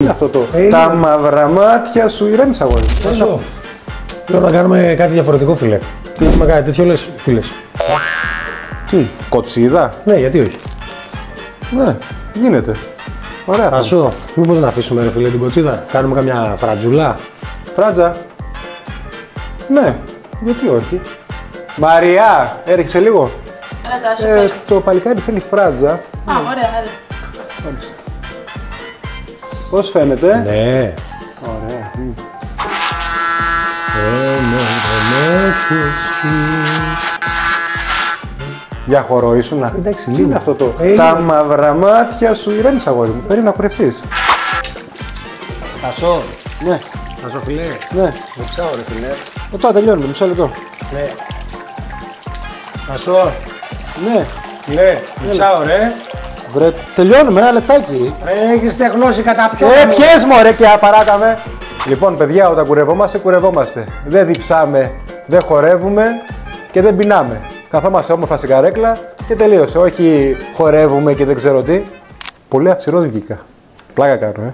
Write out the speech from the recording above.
Είναι αυτό το. Τα μαύρα μάτια σου ηρέμησα αγόρι. Θέλω να κάνουμε κάτι διαφορετικό, φίλε. Τι έχουμε κάτι τέτοιο, λες, φίλες. Τι, κοτσίδα. Ναι, γιατί όχι. Ναι, γίνεται. Ωραία. Τάσο, μήπως να αφήσουμε ρε φίλε την κοτσίδα, κάνουμε καμιά φρατζουλά. Φράτζα. Ναι, γιατί όχι. Μαριά, έριξε λίγο. Το παλικάρι θέλει φράτζα. Α, ωραία, ωραία. Πώς φαίνεται. Ναι. Ωραία. Για χορό ήσουνα. Εντάξει, Τι λίγο. είναι αυτό το. Τα μαύρα μάτια σου ηρέμησα αγόρι μου. Πρέπει να κουρευτείς. Τάσο, Ναι, Τάσο φίλε, ναι. μιξάω ρε φίλε. Τώρα τελειώνουμε, μισό λεπτό. Ναι. Τάσο, Ναι. φίλε, μιξάω ρε. Βρε, τελειώνουμε, ένα λεπτάκι. Ρε, έχεις στεγνώσει κατά ποιον. Πιες μωρέ και απαράταμε. Λοιπόν, παιδιά, όταν κουρευόμαστε, κουρευόμαστε. Δεν διψάμε, δεν χορεύουμε και δεν πεινάμε. Καθόμαστε όμορφα στην καρέκλα και τελείωσε. Όχι χορεύουμε και δεν ξέρω τι. Πολύ αυστηρός βγήκα. Πλάκα κάνω,